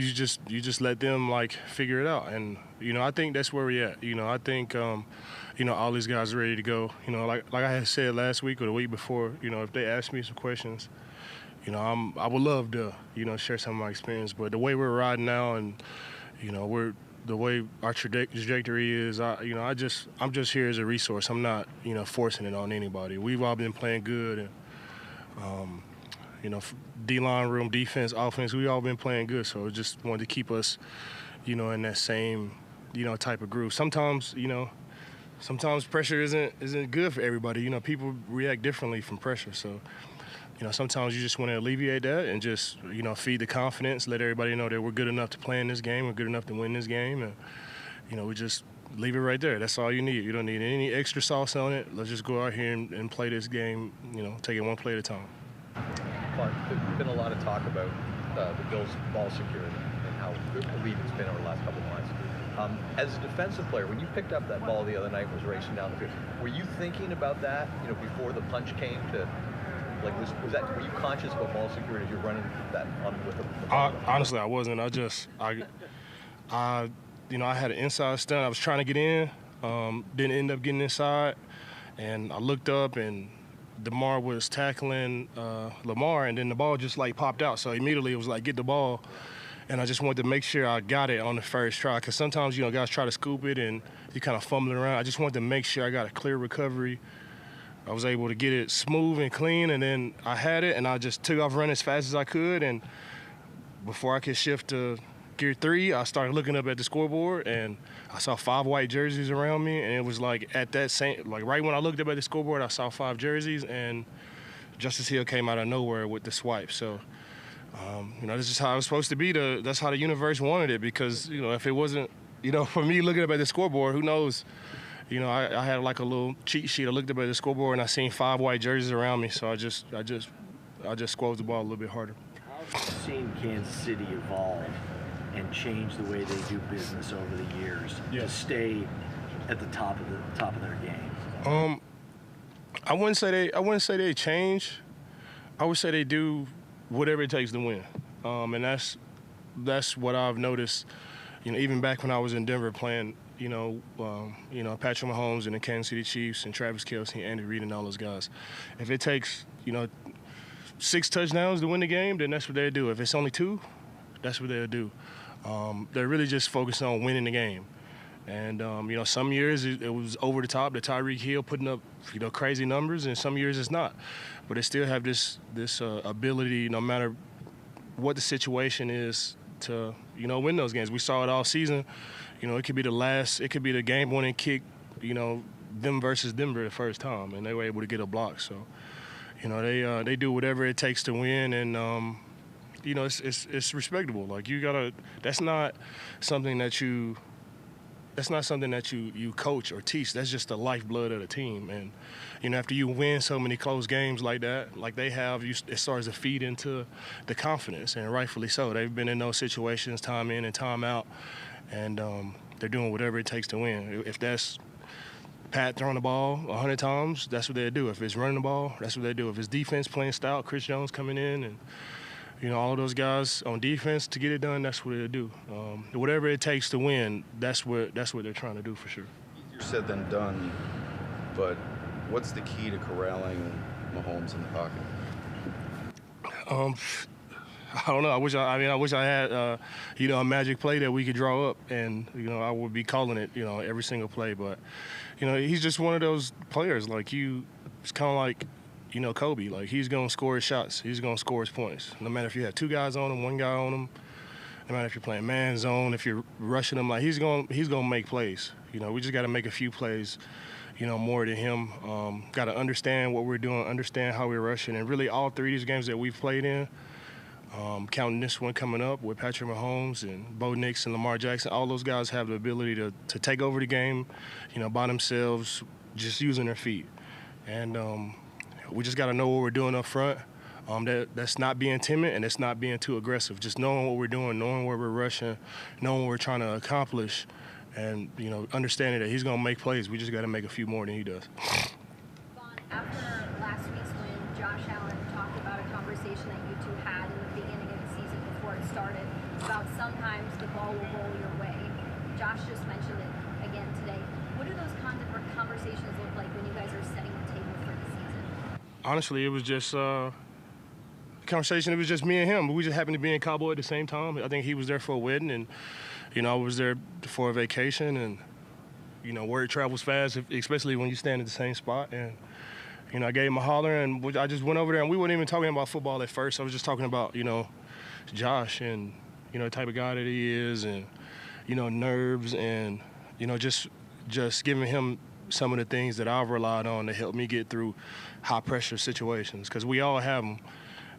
You just let them like figure it out, and I think that's where we're at. I think all these guys are ready to go. Like I had said last week or the week before. If they ask me some questions, I would love to share some of my experience. But the way we're riding now, and the way our trajectory is, I'm just here as a resource. I'm not forcing it on anybody. We've all been playing good, and D-line room, defense, offense, we all been playing good. So just wanted to keep us, in that same, type of groove. Sometimes pressure isn't good for everybody. People react differently from pressure. So, sometimes you just want to alleviate that and just, feed the confidence, let everybody know that we're good enough to play in this game, we're good enough to win this game, and we just leave it right there. That's all you need. You don't need any extra sauce on it. Let's just go out here and play this game, take it one play at a time. Clark, there's been a lot of talk about the Bills' ball security and how elite it's been over the last couple of months. As a defensive player, when you picked up that ball the other night and was racing down the field, were you thinking about that, before the punch came to, like, were you conscious about ball security as you're running that on with the ball? Honestly, I wasn't. I had an inside stunt. I was trying to get in, didn't end up getting inside, and I looked up and DeMar was tackling Lamar, and then the ball just like popped out. So immediately it was like, get the ball. And I just wanted to make sure I got it on the first try, because sometimes, guys try to scoop it and you kind of fumbling around. I just wanted to make sure I got a clear recovery. I was able to get it smooth and clean, and then I had it, and I just took off running as fast as I could. And before I could shift to gear 3, I started looking up at the scoreboard, and I saw 5 white jerseys around me, and it was like at that same, like right when I looked up at the scoreboard, I saw 5 jerseys, and Justice Hill came out of nowhere with the swipe. So, this is how it was supposed to be. That's how the universe wanted it, because, if it wasn't, for me looking up at the scoreboard, who knows? I had like a little cheat sheet. I looked up at the scoreboard, and I seen 5 white jerseys around me, so I just squozed the ball a little bit harder. How have you seen Kansas City evolve and change the way they do business over the years to stay at the top of their game? I wouldn't say they change. I would say they do whatever it takes to win, and that's what I've noticed. Even back when I was in Denver playing, Patrick Mahomes and the Kansas City Chiefs and Travis Kelce and Andy Reid and all those guys. If it takes 6 touchdowns to win the game, then that's what they do. If it's only 2, that's what they'll do. They're really just focused on winning the game. And, some years it was over the top, the Tyreek Hill putting up, crazy numbers, and some years it's not. But they still have this ability, no matter what the situation is, to, win those games. We saw it all season. It could be the game-winning kick, them versus Denver the first time, and they were able to get a block. So, they do whatever it takes to win, and, it's respectable. Like, that's not something that you coach or teach. That's just the lifeblood of the team. And, after you win so many close games like that, like they have, it starts to feed into the confidence, and rightfully so. They've been in those situations time in and time out, and they're doing whatever it takes to win. If that's Pat throwing the ball 100 times, that's what they do. If it's running the ball, that's what they do. If it's defense playing stout, Chris Jones coming in, and all of those guys on defense to get it done, that's what they'll do. Whatever it takes to win, that's what they're trying to do for sure. Easier said than done, but what's the key to corralling Mahomes in the pocket? I don't know. I wish I had a magic play that we could draw up, and I would be calling it every single play. But he's just one of those players. Like it's kind of like Kobe. Like, he's gonna score his shots. He's gonna score his points. No matter if you have 2 guys on him, 1 guy on him. No matter if you're playing man zone, if you're rushing him, like he's gonna make plays. We just got to make a few plays. More than him. Got to understand what we're doing, understand how we're rushing, and really all 3 of these games that we've played in. Counting this one coming up with Patrick Mahomes and Bo Nix and Lamar Jackson, all those guys have the ability to take over the game, by themselves, just using their feet. And we just got to know what we're doing up front. That's not being timid, and it's not being too aggressive. Just knowing what we're doing, knowing where we're rushing, knowing what we're trying to accomplish, and understanding that he's going to make plays. We just got to make a few more than he does. After last week's win, Josh Allen talked about a conversation that you two had in the beginning of the season before it started about some sometimes the ball will roll your way. Josh just mentioned it again today. What do those conversations look like when you guys are setting the table for the season? Honestly, it was just conversation. It was just me and him. We just happened to be in Cabo at the same time. I think he was there for a wedding, and I was there for a vacation. And word travels fast, especially when you stand at the same spot. And I gave him a holler, and I just went over there, and we weren't even talking about football at first. I was just talking about Josh and the type of guy that he is, and nerves, and just giving him some of the things that I've relied on to help me get through high pressure situations, because we all have them.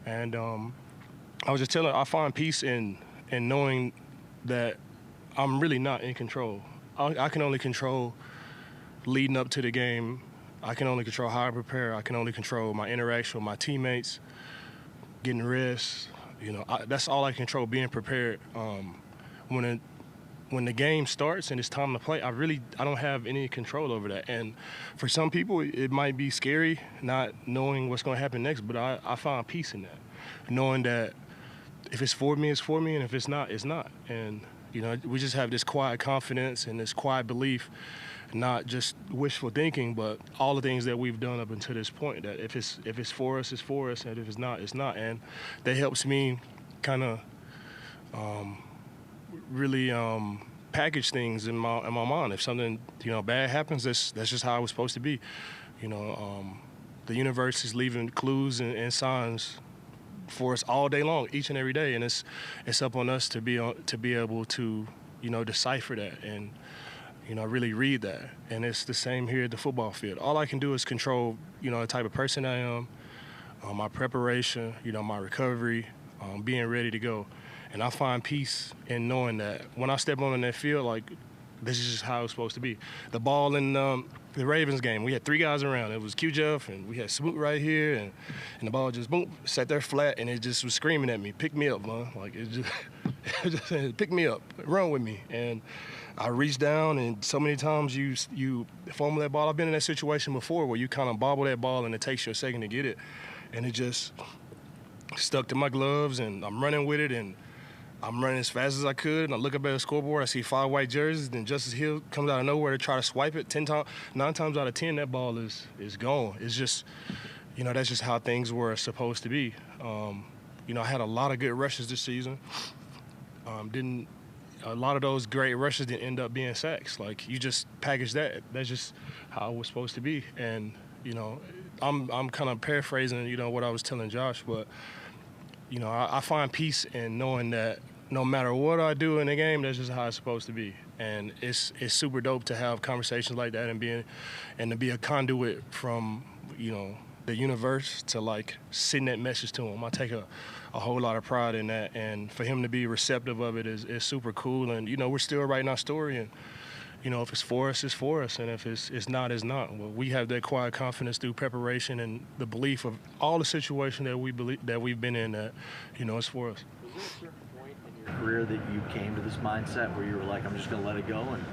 And I was just telling her, I find peace in knowing that I'm really not in control. I can only control leading up to the game. I can only control how I prepare. I can only control my interaction with my teammates, getting rest. That's all I control, being prepared. When the game starts and it's time to play, I don't have any control over that. And for some people, it might be scary not knowing what's going to happen next, but I find peace in that, knowing that if it's for me, it's for me, and if it's not, it's not. And we just have this quiet confidence and this quiet belief, not just wishful thinking, but all the things that we've done up until this point, that if it's for us, it's for us, and if it's not, it's not. And that helps me kind of really package things in my mind. If something bad happens, that's just how it was supposed to be. The universe is leaving clues and signs for us all day long, each and every day, and it's up on us to be able to decipher that and really read that. And it's the same here at the football field. All I can do is control the type of person I am, my preparation, my recovery, being ready to go. And I find peace in knowing that when I step on that field, like, this is just how it's supposed to be. The ball in the Ravens game, we had 3 guys around. It was Q-Jeff, and we had Smoot right here, and the ball just, boom, sat there flat, and it just was screaming at me, pick me up, man. Like, it just said, pick me up, run with me. And I reached down, and so many times you fumble that ball. I've been in that situation before where you kind of bobble that ball, and it takes you a second to get it. And it just stuck to my gloves, and I'm running with it, and I'm running as fast as I could, and I look up at the scoreboard, I see 5 white jerseys, then Justice Hill comes out of nowhere to try to swipe it. 9 times out of 10, that ball is gone. It's just, that's just how things were supposed to be. I had a lot of good rushes this season. A lot of those great rushes didn't end up being sacks. Like, you just package that. That's just how it was supposed to be. And, I'm kind of paraphrasing, what I was telling Josh, but I find peace in knowing that no matter what I do in the game, that's just how it's supposed to be. And it's super dope to have conversations like that and to be a conduit from, the universe to, like, send that message to him. I take a whole lot of pride in that. And for him to be receptive of it is super cool. And, we're still writing our story. And, if it's for us, it's for us. And if it's not, it's not. Well, we have that quiet confidence through preparation and the belief of all the situations that we've been in that, it's for us. Was there a certain point in your career that you came to this mindset where you were like, I'm just going to let it go and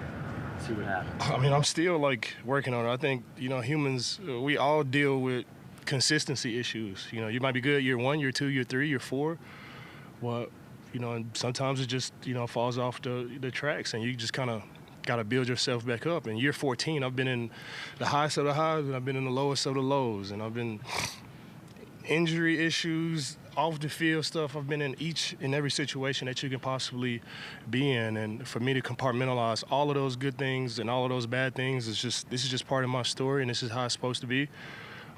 see what happens? I mean, I'm still, like, working on it. I think, humans, we all deal with consistency issues. You might be good year 1, year 2, year 3, year 4. Well, and sometimes it just, falls off the tracks, and you just kind of got to build yourself back up. In year 14, I've been in the highest of the highs, and I've been in the lowest of the lows, and I've been injury issues, off the field stuff. I've been in each and every situation that you can possibly be in. And for me to compartmentalize all of those good things and all of those bad things, this is just part of my story, and this is how it's supposed to be.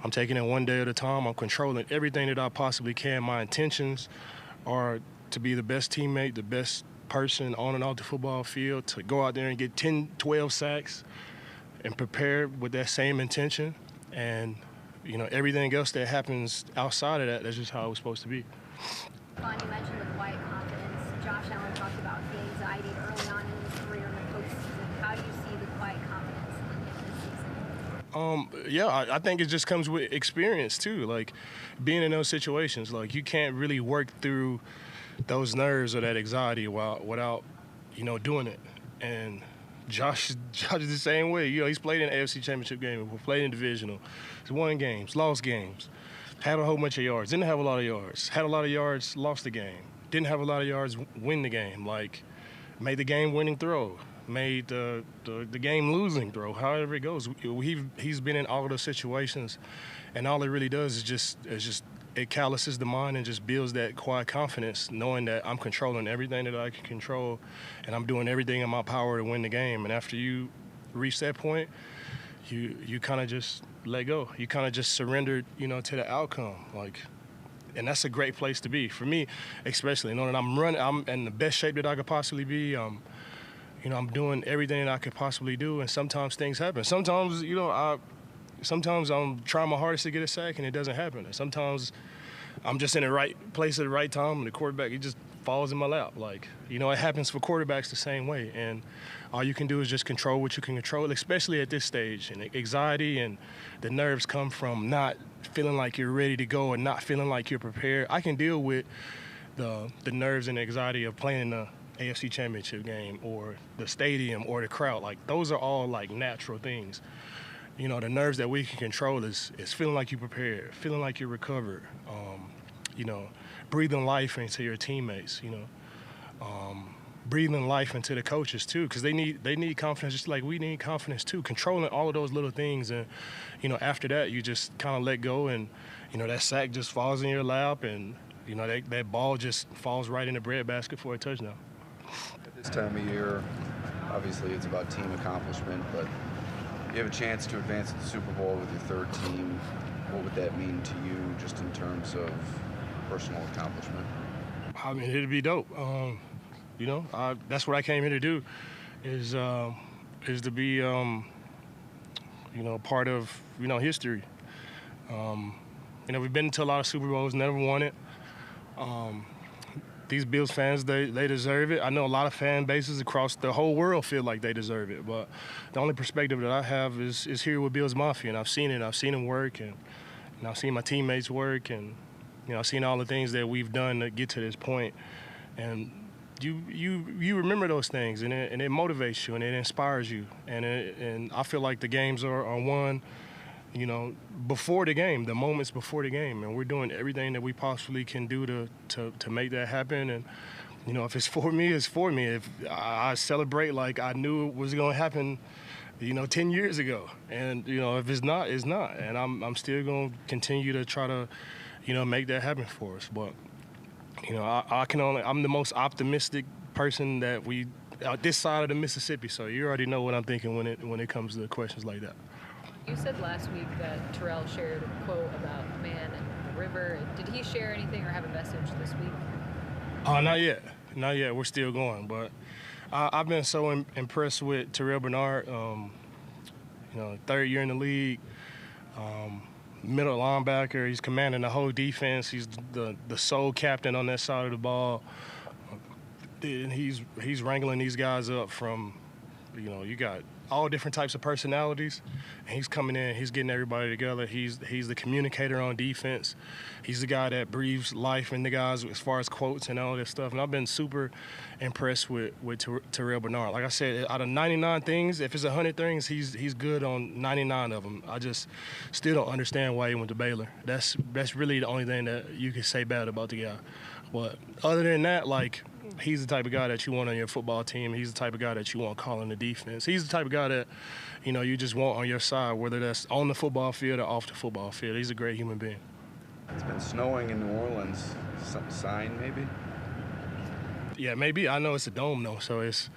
I'm taking it one day at a time. I'm controlling everything that I possibly can. My intentions are to be the best teammate, the best person on and off the football field, to go out there and get 10, 12 sacks and prepare with that same intention. And, everything else that happens outside of that, that's just how it was supposed to be. Vaughn, you mentioned the quiet confidence. Josh Allen talked about the anxiety early on in his career in the postseason. How do you see the quiet confidence in this season? Yeah, I think it just comes with experience too. Like, being in those situations, like, you can't really work through those nerves or that anxiety without, doing it. And Josh is the same way. He's played in the AFC Championship Game. We've played in Divisional. He's won games, lost games, had a whole bunch of yards, didn't have a lot of yards, had a lot of yards, lost the game. didn't have a lot of yards win the game. Like, made the game-winning throw, made the game-losing throw, however it goes. He's been in all of those situations, and all it really does is just it calluses the mind and just builds that quiet confidence, knowing that I'm controlling everything that I can control, and I'm doing everything in my power to win the game. And after you reach that point, you kind of just let go. You kind of just surrender, to the outcome. Like, and that's a great place to be for me, especially knowing that I'm in the best shape that I could possibly be. I'm doing everything that I could possibly do, and sometimes things happen. Sometimes, sometimes I'm trying my hardest to get a sack and it doesn't happen. And sometimes I'm just in the right place at the right time and the quarterback, he just falls in my lap. Like, it happens for quarterbacks the same way. And all you can do is just control what you can control, especially at this stage. And anxiety and the nerves come from not feeling like you're ready to go and not feeling like you're prepared. I can deal with the nerves and anxiety of playing in the AFC Championship game or the stadium or the crowd. Like, those are all like natural things. The nerves that we can control is feeling like you're prepared, feeling like you're recovered, breathing life into your teammates, breathing life into the coaches too, because they need confidence just like we need confidence too. Controlling all of those little things, and after that you just kind of let go, and that sack just falls in your lap, and that ball just falls right in the breadbasket for a touchdown. At this time of year, obviously it's about team accomplishment, but you have a chance to advance to the Super Bowl with your third team. What would that mean to you just in terms of personal accomplishment? I mean, it'd be dope. That's what I came here to do, is to be, part of, history. We've been to a lot of Super Bowls, never won it. These Bills fans, they deserve it. I know a lot of fan bases across the whole world feel like they deserve it, but the only perspective that I have is here with Bills Mafia, and I've seen it. I've seen them work, and I've seen my teammates work, and I've seen all the things that we've done to get to this point. And you remember those things, and it motivates you, and it inspires you. And I feel like the games are won, before the game, the moments before the game, and we're doing everything that we possibly can do to make that happen. And if it's for me, it's for me. If I celebrate like I knew it was going to happen, 10 years ago, and if it's not, it's not. And I'm still going to continue to try to, make that happen for us. But I'm the most optimistic person that this side of the Mississippi. So you already know what I'm thinking when it comes to questions like that. You said last week that Terrell shared a quote about man and the river. Did he share anything or have a message this week? Not yet. Not yet. We're still going. But I've been so impressed with Terrell Bernard. Third year in the league, middle linebacker. He's commanding the whole defense. He's the sole captain on that side of the ball. And he's wrangling these guys up from, you got all different types of personalities, and he's coming in, he's getting everybody together. He's the communicator on defense. He's the guy that breathes life in the guys as far as quotes and all this stuff. And I've been super impressed with Terrell Bernard. Like I said, out of 99 things, if it's 100 things, he's good on 99 of them. I just still don't understand why he went to Baylor. That's really the only thing that you can say bad about the guy. But other than that, like, he's the type of guy that you want on your football team. He's the type of guy that you want calling the defense. He's the type of guy that, you just want on your side, whether that's on the football field or off the football field. He's a great human being. It's been snowing in New Orleans. Some sign, maybe? Yeah, maybe. I know it's a dome, though, so it's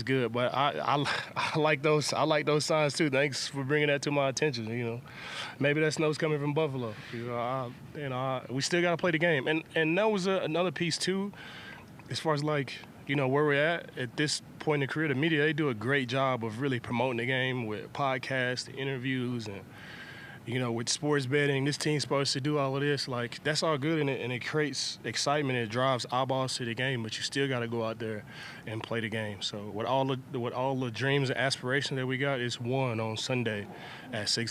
good. But I like those signs, too. Thanks for bringing that to my attention, Maybe that snow's coming from Buffalo. We still got to play the game. And that was another piece, too. As far as, like, where we're at this point in the career, the media, they do a great job of really promoting the game with podcasts, interviews, and, with sports betting. This team's supposed to do all of this. Like, that's all good, and it creates excitement. It drives eyeballs to the game, but you still got to go out there and play the game. So with all the dreams and aspirations that we got, it's won on Sunday at 6.